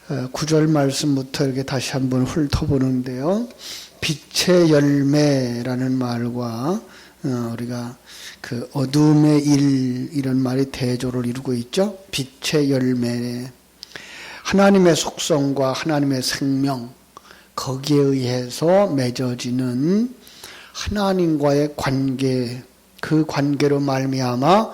9절 말씀부터 이렇게 다시 한번 훑어보는데요. 빛의 열매라는 말과 우리가 그 어둠의 일 이런 말이 대조를 이루고 있죠. 빛의 열매, 하나님의 속성과 하나님의 생명, 거기에 의해서 맺어지는 하나님과의 관계, 그 관계로 말미암아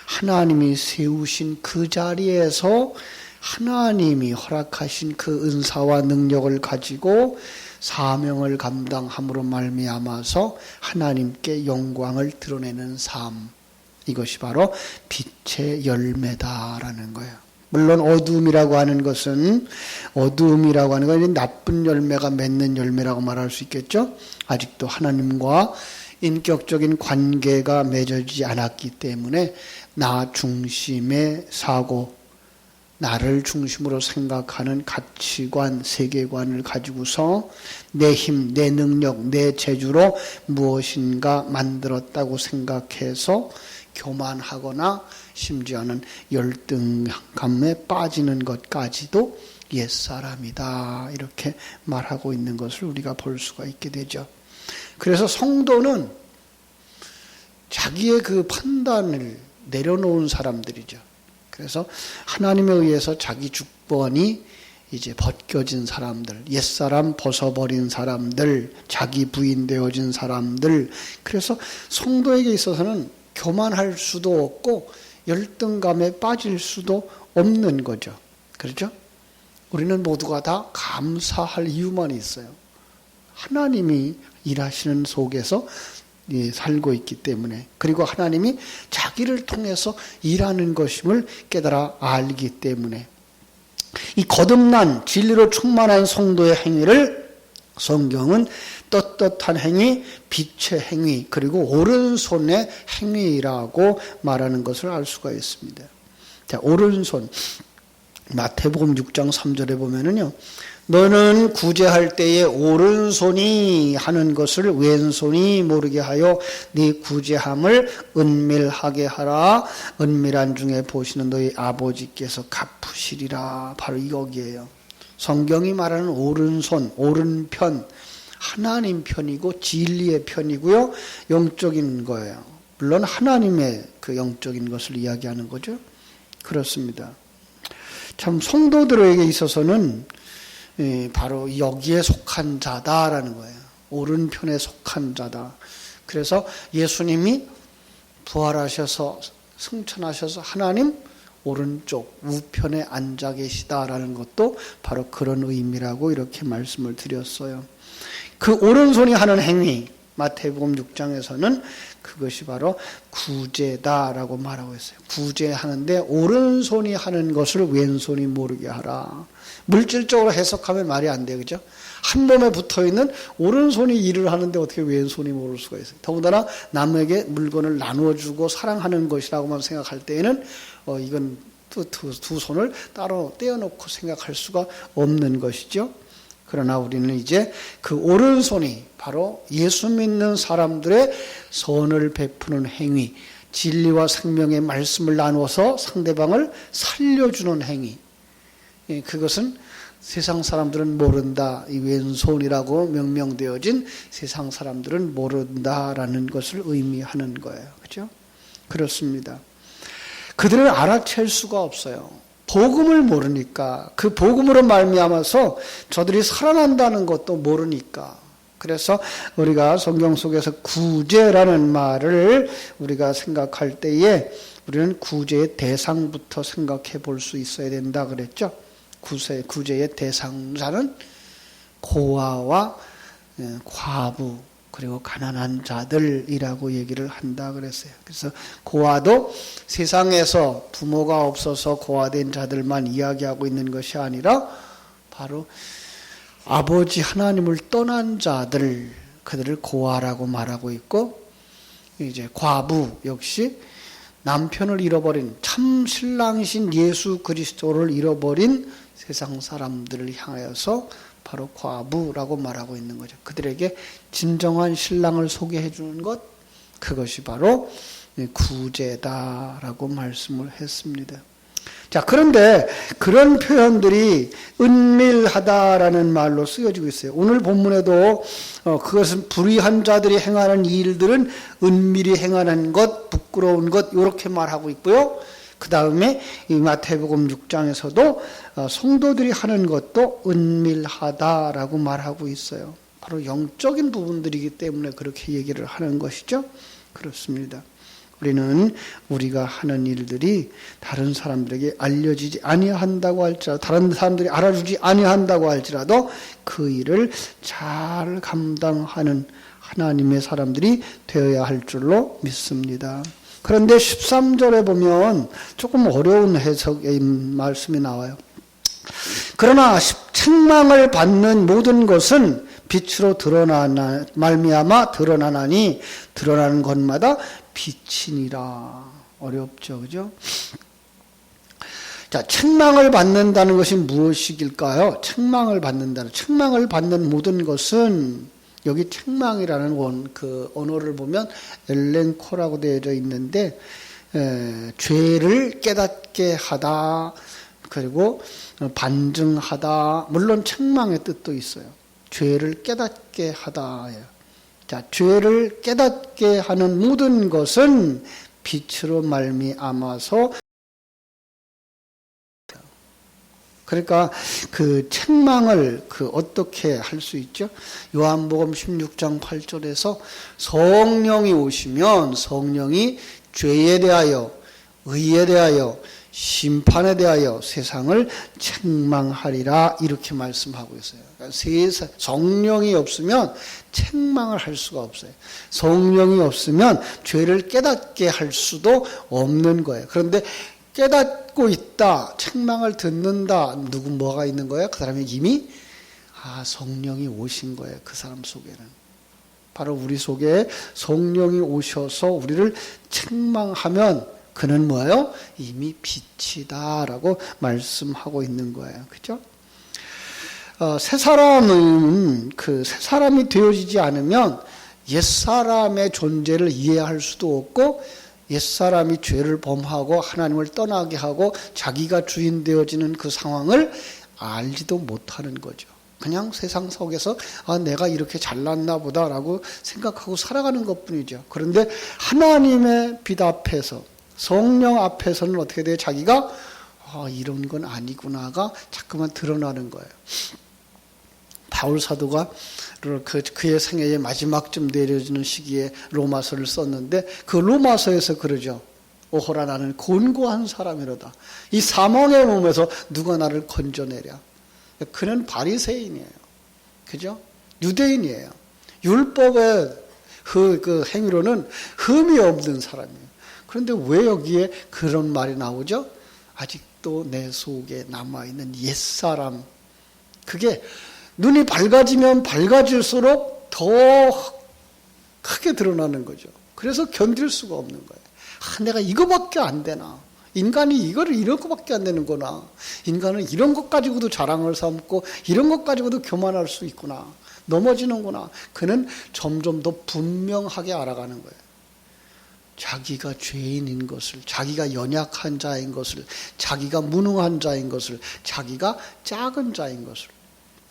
하나님이 세우신 그 자리에서 하나님이 허락하신 그 은사와 능력을 가지고 사명을 감당함으로 말미암아서 하나님께 영광을 드러내는 삶, 이것이 바로 빛의 열매다라는 거예요. 물론 어둠이라고 하는 것은 나쁜 열매가 맺는 열매라고 말할 수 있겠죠. 아직도 하나님과 인격적인 관계가 맺어지지 않았기 때문에 나 중심의 사고, 나를 중심으로 생각하는 가치관, 세계관을 가지고서 내 힘, 내 능력, 내 재주로 무엇인가 만들었다고 생각해서 교만하거나 심지어는 열등감에 빠지는 것까지도 옛사람이다, 이렇게 말하고 있는 것을 우리가 볼 수가 있게 되죠. 그래서 성도는 자기의 그 판단을 내려놓은 사람들이죠. 그래서 하나님에 의해서 자기 주권이 이제 벗겨진 사람들, 옛사람 벗어버린 사람들, 자기 부인 되어진 사람들. 그래서 성도에게 있어서는 교만할 수도 없고 열등감에 빠질 수도 없는 거죠. 그렇죠? 우리는 모두가 다 감사할 이유만 있어요. 하나님이 일하시는 속에서 살고 있기 때문에, 그리고 하나님이 자기를 통해서 일하는 것임을 깨달아 알기 때문에, 이 거듭난 진리로 충만한 성도의 행위를 성경은 떳떳한 행위, 빛의 행위, 그리고 오른손의 행위라고 말하는 것을 알 수가 있습니다. 자, 오른손, 마태복음 6장 3절에 보면은요, 너는 구제할 때에 오른손이 하는 것을 왼손이 모르게 하여 네 구제함을 은밀하게 하라. 은밀한 중에 보시는 너희 아버지께서 갚으시리라. 바로 여기에요. 성경이 말하는 오른손, 오른편, 하나님 편이고 진리의 편이고요, 영적인 거예요. 물론 하나님의 그 영적인 것을 이야기하는 거죠. 그렇습니다. 참 성도들에게 있어서는 바로 여기에 속한 자다라는 거예요. 오른편에 속한 자다. 그래서 예수님이 부활하셔서 승천하셔서 하나님 오른쪽 우편에 앉아 계시다라는 것도 바로 그런 의미라고 이렇게 말씀을 드렸어요. 그 오른손이 하는 행위, 마태복음 6장에서는 그것이 바로 구제다라고 말하고 있어요. 구제하는데 오른손이 하는 것을 왼손이 모르게 하라. 물질적으로 해석하면 말이 안 돼요. 그죠? 한 몸에 붙어있는 오른손이 일을 하는데 어떻게 왼손이 모를 수가 있어요. 더군다나 남에게 물건을 나누어주고 사랑하는 것이라고만 생각할 때에는 이건 두 손을 따로 떼어놓고 생각할 수가 없는 것이죠. 그러나 우리는 이제 그 오른손이 바로 예수 믿는 사람들의 선을 베푸는 행위, 진리와 생명의 말씀을 나누어서 상대방을 살려주는 행위, 그것은 세상 사람들은 모른다, 이 왼손이라고 명명되어진 세상 사람들은 모른다라는 것을 의미하는 거예요. 그렇죠? 그렇습니다. 그들을 알아챌 수가 없어요. 복음을 모르니까, 그 복음으로 말미암아서 저들이 살아난다는 것도 모르니까. 그래서 우리가 성경 속에서 구제라는 말을 우리가 생각할 때에 우리는 구제의 대상부터 생각해 볼 수 있어야 된다 그랬죠. 구제의 대상자는 고아와 과부, 그리고 가난한 자들이라고 얘기를 한다 그랬어요. 그래서 고아도 세상에서 부모가 없어서 고아된 자들만 이야기하고 있는 것이 아니라 바로 아버지 하나님을 떠난 자들, 그들을 고아라고 말하고 있고, 이제 과부 역시 남편을 잃어버린, 참 신랑이신 예수 그리스도를 잃어버린 세상 사람들을 향하여서 바로 과부라고 말하고 있는 거죠. 그들에게 진정한 신랑을 소개해 주는 것, 그것이 바로 구제다라고 말씀을 했습니다. 자, 그런데 그런 표현들이 은밀하다라는 말로 쓰여지고 있어요. 오늘 본문에도 그것은 불의한 자들이 행하는 일들은 은밀히 행하는 것, 부끄러운 것 이렇게 말하고 있고요. 그 다음에 이 마태복음 6장에서도 성도들이 하는 것도 은밀하다라고 말하고 있어요. 바로 영적인 부분들이기 때문에 그렇게 얘기를 하는 것이죠. 그렇습니다. 우리는 우리가 하는 일들이 다른 사람들에게 알려지지 아니한다고 할지라도, 다른 사람들이 알아주지 아니한다고 할지라도 그 일을 잘 감당하는 하나님의 사람들이 되어야 할 줄로 믿습니다. 그런데 13절에 보면 조금 어려운 해석의 말씀이 나와요. 그러나 책망을 받는 모든 것은 빛으로 드러나나 말미암아 드러나나니 드러나는 것마다 빛이니라. 어렵죠, 그죠? 자, 책망을 받는다는 것이 무엇일까요? 책망을 받는 모든 것은 여기 책망이라는 그 언어를 보면 엘렌코라고 되어져 있는데 죄를 깨닫게 하다 그리고 반증하다 물론 책망의 뜻도 있어요. 죄를 깨닫게 하다예요. 자, 죄를 깨닫게 하는 모든 것은 빛으로 말미암아서 그러니까 그 책망을 어떻게 할 수 있죠? 요한복음 16장 8절에서 성령이 오시면 성령이 죄에 대하여 의에 대하여 심판에 대하여 세상을 책망하리라 이렇게 말씀하고 있어요. 그러니까 성령이 없으면 책망을 할 수가 없어요. 성령이 없으면 죄를 깨닫게 할 수도 없는 거예요. 그런데 깨닫고 있다, 책망을 듣는다, 뭐가 있는 거예요? 그 사람이 이미 성령이 오신 거예요. 그 사람 속에는. 바로 우리 속에 성령이 오셔서 우리를 책망하면 그는 뭐예요? 이미 빛이다라고 말씀하고 있는 거예요. 그죠? 새 사람은 새 사람이 되어지지 않으면 옛 사람의 존재를 이해할 수도 없고 옛 사람이 죄를 범하고 하나님을 떠나게 하고 자기가 주인 되어지는 그 상황을 알지도 못하는 거죠. 그냥 세상 속에서 내가 이렇게 잘났나 보다라고 생각하고 살아가는 것뿐이죠. 그런데 하나님의 빛 앞에서 성령 앞에서는 어떻게 돼요? 자기가 이런 건 아니구나가 자꾸만 드러나는 거예요. 바울 사도가 그의 생애의 마지막쯤 내려지는 시기에 로마서를 썼는데 그 로마서에서 그러죠. 오호라 나는 곤고한 사람이로다. 이 사망의 몸에서 누가 나를 건져내랴. 그는 바리새인이에요. 그죠? 유대인이에요. 율법의 그 행위로는 흠이 없는 사람이에요. 그런데 왜 여기에 그런 말이 나오죠? 아직도 내 속에 남아있는 옛사람. 그게 눈이 밝아지면 밝아질수록 더 크게 드러나는 거죠. 그래서 견딜 수가 없는 거예요. 내가 이거밖에 안 되나. 인간이 이런 거밖에 안 되는구나. 인간은 이런 것 가지고도 자랑을 삼고 이런 것 가지고도 교만할 수 있구나. 넘어지는구나. 그는 점점 더 분명하게 알아가는 거예요. 자기가 죄인인 것을, 자기가 연약한 자인 것을, 자기가 무능한 자인 것을, 자기가 작은 자인 것을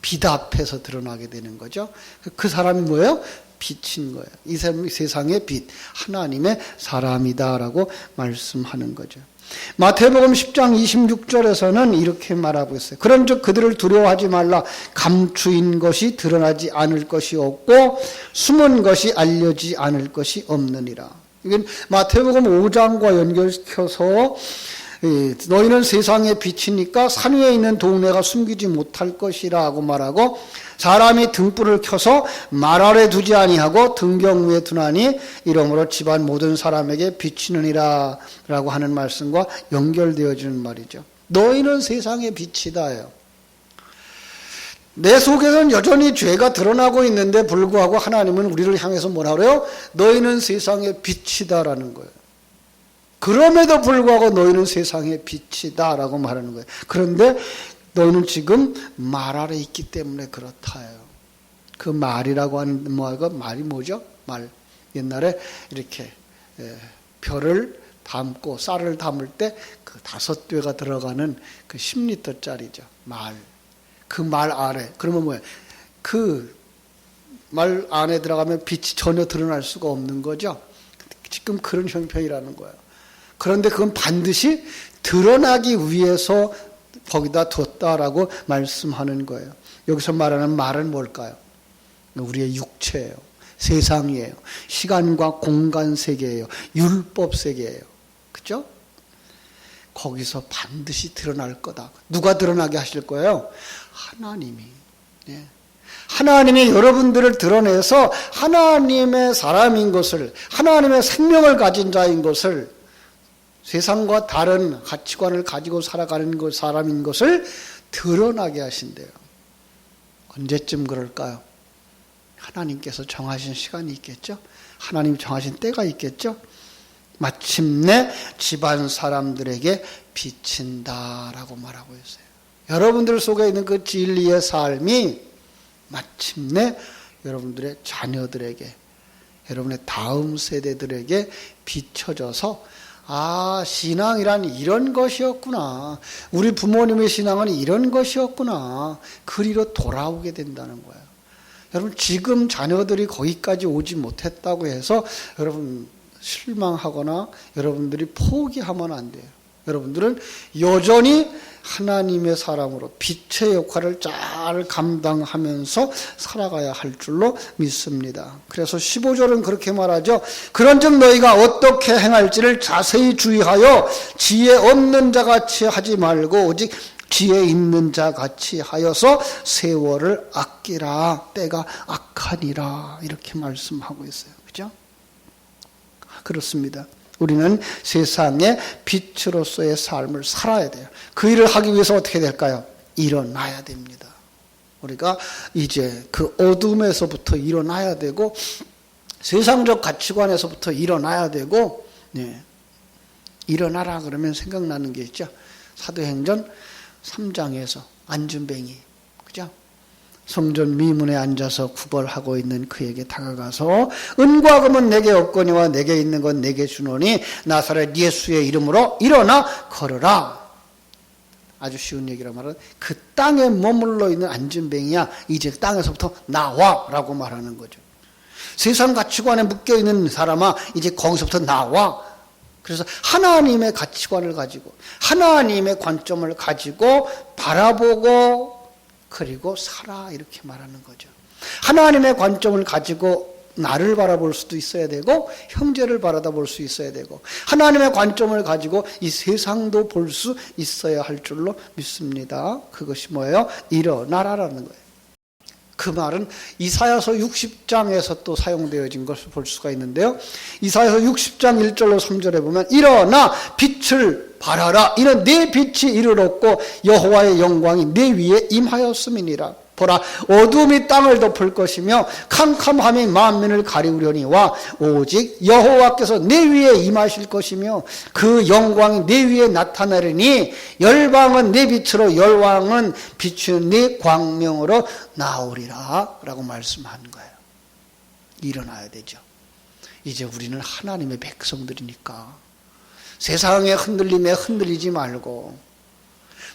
빛 앞에서 드러나게 되는 거죠. 그 사람이 뭐예요? 빛인 거예요. 이 세상의 빛, 하나님의 사람이다라고 말씀하는 거죠. 마태복음 10장 26절에서는 이렇게 말하고 있어요. 그런즉 그들을 두려워하지 말라. 감추인 것이 드러나지 않을 것이 없고 숨은 것이 알려지지 않을 것이 없느니라. 이건 마태복음 5장과 연결시켜서 너희는 세상의 빛이니까 산 위에 있는 동네가 숨기지 못할 것이라고 말하고 사람이 등불을 켜서 말 아래 두지 아니하고 등경 위에 두나니 이러므로 집안 모든 사람에게 비치느니라 라고 하는 말씀과 연결되어지는 말이죠. 너희는 세상의 빛이다요. 내 속에는 여전히 죄가 드러나고 있는데 불구하고 하나님은 우리를 향해서 뭐라 그래요? 너희는 세상의 빛이다라는 거예요. 그럼에도 불구하고 너희는 세상의 빛이다라고 말하는 거예요. 그런데 너희는 지금 말 아래 있기 때문에 그렇다요. 그 말이라고 하는 말이 뭐죠? 말. 옛날에 이렇게 별을 담고 쌀을 담을 때 그 5배가 들어가는 그 10리터짜리죠. 말. 그 말 아래. 그러면 뭐예요? 그 말 안에 들어가면 빛이 전혀 드러날 수가 없는 거죠. 지금 그런 형편이라는 거예요. 그런데 그건 반드시 드러나기 위해서 거기다 뒀다라고 말씀하는 거예요. 여기서 말하는 말은 뭘까요? 우리의 육체예요. 세상이에요. 시간과 공간 세계예요. 율법 세계예요. 그죠? 거기서 반드시 드러날 거다. 누가 드러나게 하실 거예요? 하나님이. 예. 하나님이 여러분들을 드러내서 하나님의 사람인 것을, 하나님의 생명을 가진 자인 것을, 세상과 다른 가치관을 가지고 살아가는 사람인 것을 드러나게 하신대요. 언제쯤 그럴까요? 하나님께서 정하신 시간이 있겠죠? 하나님 정하신 때가 있겠죠? 마침내 집안 사람들에게 비친다라고 말하고 있어요. 여러분들 속에 있는 그 진리의 삶이 마침내 여러분들의 자녀들에게, 여러분의 다음 세대들에게 비춰져서 아, 신앙이란 이런 것이었구나. 우리 부모님의 신앙은 이런 것이었구나. 그리로 돌아오게 된다는 거예요. 여러분, 지금 자녀들이 거기까지 오지 못했다고 해서 여러분 실망하거나 여러분들이 포기하면 안 돼요. 여러분들은 여전히 하나님의 사람으로 빛의 역할을 잘 감당하면서 살아가야 할 줄로 믿습니다. 그래서 15절은 그렇게 말하죠. 그런즉 너희가 어떻게 행할지를 자세히 주의하여 지혜 없는 자같이 하지 말고 오직 지혜 있는 자같이 하여서 세월을 아끼라. 때가 악하니라. 이렇게 말씀하고 있어요. 그죠? 그렇습니다. 우리는 세상의 빛으로서의 삶을 살아야 돼요. 그 일을 하기 위해서 어떻게 될까요? 일어나야 됩니다. 우리가 이제 그 어둠에서부터 일어나야 되고 세상적 가치관에서부터 일어나야 되고, 네. 일어나라 그러면 생각나는 게 있죠. 사도행전 3장에서 안준뱅이, 그죠? 성전 미문에 앉아서 구걸하고 있는 그에게 다가가서 은과 금은 내게 없거니와 내게 있는 건 내게 주노니 나사렛 예수의 이름으로 일어나 걸으라. 아주 쉬운 얘기라 말하면 그 땅에 머물러 있는 안진뱅이야 이제 땅에서부터 나와 라고 말하는 거죠. 세상 가치관에 묶여있는 사람아 이제 거기서부터 나와. 그래서 하나님의 가치관을 가지고 하나님의 관점을 가지고 바라보고 그리고 살아 이렇게 말하는 거죠. 하나님의 관점을 가지고 나를 바라볼 수도 있어야 되고 형제를 바라볼 수 있어야 되고 하나님의 관점을 가지고 이 세상도 볼 수 있어야 할 줄로 믿습니다. 그것이 뭐예요? 일어나라라는 거예요. 그 말은 이사야서 60장에서 또 사용되어진 것을 볼 수가 있는데요. 이사야서 60장 1절로 3절에 보면 일어나 빛을 발하라. 이는 내 빛이 이르렀고 여호와의 영광이 내 위에 임하였음이니라. 보라 어둠이 땅을 덮을 것이며 캄캄함이 만민을 가리우려니와 오직 여호와께서 내 위에 임하실 것이며 그 영광이 내 위에 나타나리니 열방은 내 빛으로 열왕은 비추는 네 광명으로 나오리라 라고 말씀하는 거예요. 일어나야 되죠. 이제 우리는 하나님의 백성들이니까 세상의 흔들림에 흔들리지 말고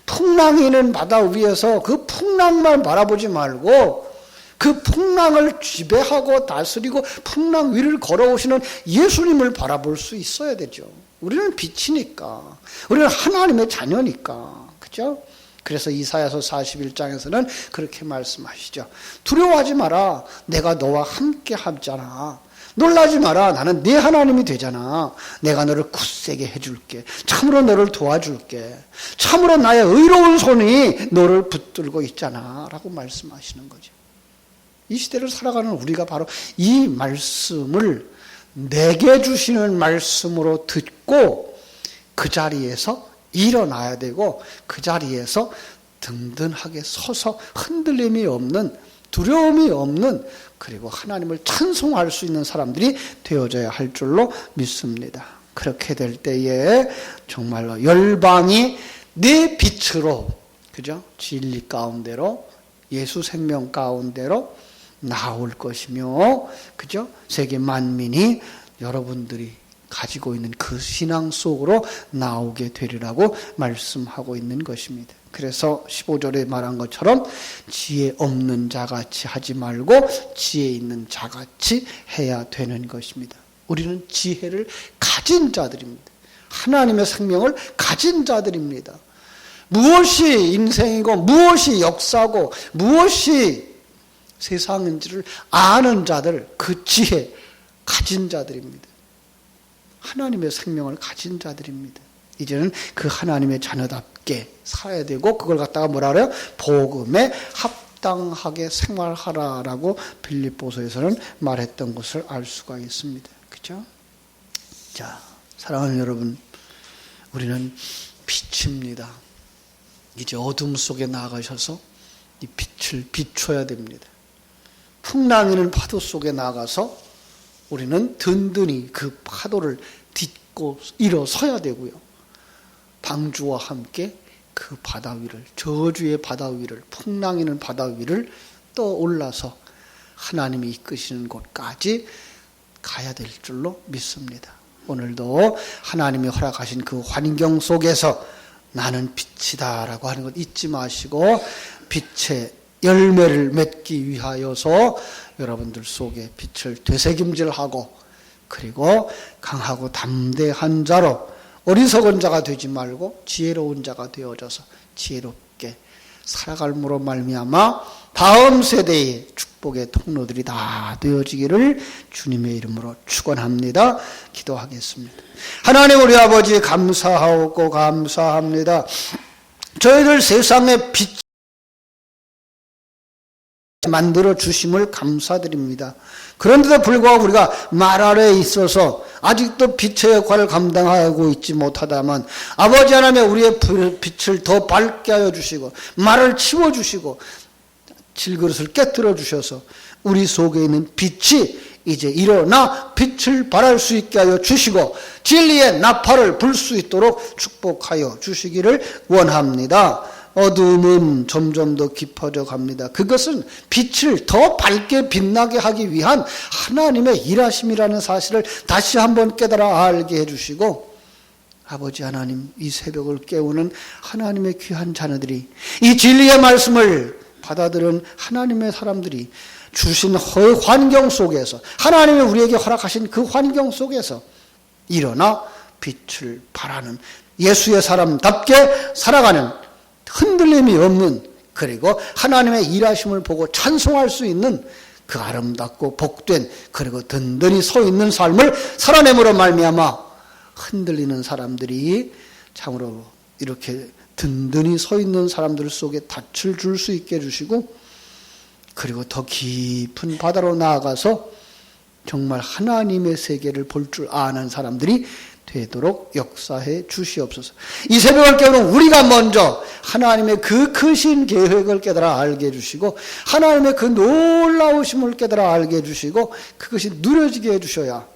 풍랑이 있는 바다 위에서 그 풍랑만 바라보지 말고 그 풍랑을 지배하고 다스리고 풍랑 위를 걸어오시는 예수님을 바라볼 수 있어야 되죠. 우리는 빛이니까. 우리는 하나님의 자녀니까. 그죠? 그래서 이사야서 41장에서는 그렇게 말씀하시죠. 두려워하지 마라. 내가 너와 함께 하잖아. 놀라지 마라. 나는 네 하나님이 되잖아. 내가 너를 굳세게 해줄게. 참으로 너를 도와줄게. 참으로 나의 의로운 손이 너를 붙들고 있잖아. 라고 말씀하시는 거죠. 이 시대를 살아가는 우리가 바로 이 말씀을 내게 주시는 말씀으로 듣고 그 자리에서 일어나야 되고 그 자리에서 든든하게 서서 흔들림이 없는 두려움이 없는 그리고 하나님을 찬송할 수 있는 사람들이 되어져야 할 줄로 믿습니다. 그렇게 될 때에 정말로 열방이 내 빛으로 그죠? 진리 가운데로 예수 생명 가운데로 나올 것이며 그죠? 세계 만민이 여러분들이 가지고 있는 그 신앙 속으로 나오게 되리라고 말씀하고 있는 것입니다. 그래서 15절에 말한 것처럼 지혜 없는 자같이 하지 말고 지혜 있는 자같이 해야 되는 것입니다. 우리는 지혜를 가진 자들입니다. 하나님의 생명을 가진 자들입니다. 무엇이 인생이고 무엇이 역사고 무엇이 세상인지를 아는 자들, 그 지혜 가진 자들입니다. 하나님의 생명을 가진 자들입니다. 이제는 그 하나님의 자녀답게 살아야 되고 그걸 갖다가 뭐라 그래요? 복음에 합당하게 생활하라라고 빌립보서에서는 말했던 것을 알 수가 있습니다. 그렇죠? 자, 사랑하는 여러분, 우리는 빛입니다. 이제 어둠 속에 나가셔서 이 빛을 비춰야 됩니다. 풍랑이는 파도 속에 나가서 우리는 든든히 그 파도를 딛고 일어서야 되고요. 방주와 함께 그 바다 위를, 저주의 바다 위를, 풍랑이는 바다 위를 떠올라서 하나님이 이끄시는 곳까지 가야 될 줄로 믿습니다. 오늘도 하나님이 허락하신 그 환경 속에서 나는 빛이다라고 하는 것 잊지 마시고 빛의 열매를 맺기 위하여서 여러분들 속에 빛을 되새김질하고 그리고 강하고 담대한 자로 어리석은 자가 되지 말고 지혜로운 자가 되어져서 지혜롭게 살아갈므로 말미암아 다음 세대의 축복의 통로들이 다 되어지기를 주님의 이름으로 축원합니다. 기도하겠습니다. 하나님 우리 아버지 감사하고 감사합니다. 저희들 세상의 빛 만들어 주심을 감사드립니다. 그런데도 불구하고 우리가 말 아래에 있어서 아직도 빛의 역할을 감당하고 있지 못하다만 아버지 하나님 우리의 빛을 더 밝게 하여 주시고 말을 치워주시고 질그릇을 깨뜨려 주셔서 우리 속에 있는 빛이 이제 일어나 빛을 발할 수 있게 하여 주시고 진리의 나팔을 불 수 있도록 축복하여 주시기를 원합니다. 어둠은 점점 더 깊어져 갑니다. 그것은 빛을 더 밝게 빛나게 하기 위한 하나님의 일하심이라는 사실을 다시 한번 깨달아 알게 해주시고 아버지 하나님 이 새벽을 깨우는 하나님의 귀한 자녀들이 이 진리의 말씀을 받아들은 하나님의 사람들이 주신 환경 속에서 하나님이 우리에게 허락하신 그 환경 속에서 일어나 빛을 발하는 예수의 사람답게 살아가는 흔들림이 없는 그리고 하나님의 일하심을 보고 찬송할 수 있는 그 아름답고 복된 그리고 든든히 서 있는 삶을 살아냄으로 말미암아 흔들리는 사람들이 참으로 이렇게 든든히 서 있는 사람들 속에 닻을 줄 수 있게 해주시고 그리고 더 깊은 바다로 나아가서 정말 하나님의 세계를 볼 줄 아는 사람들이 되도록 역사해 주시옵소서. 이 새벽을 깨우는 우리가 먼저 하나님의 그 크신 계획을 깨달아 알게 해주시고 하나님의 그 놀라우심을 깨달아 알게 해주시고 그것이 누려지게 해주셔야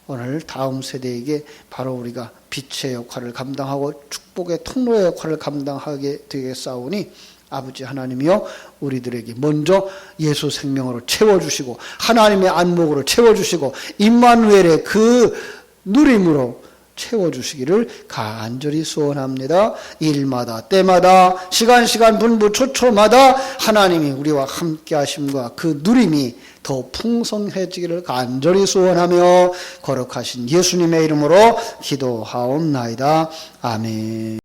오늘 다음 세대에게 바로 우리가 빛의 역할을 감당하고 축복의 통로의 역할을 감당하게 되겠사오니 아버지 하나님이여 우리들에게 먼저 예수 생명으로 채워주시고 하나님의 안목으로 채워주시고 임마누엘의 그 누림으로 채워주시기를 간절히 소원합니다. 일마다 때마다 시간 분부 초초마다 하나님이 우리와 함께 하심과 그 누림이 더 풍성해지기를 간절히 소원하며 거룩하신 예수님의 이름으로 기도하옵나이다. 아멘.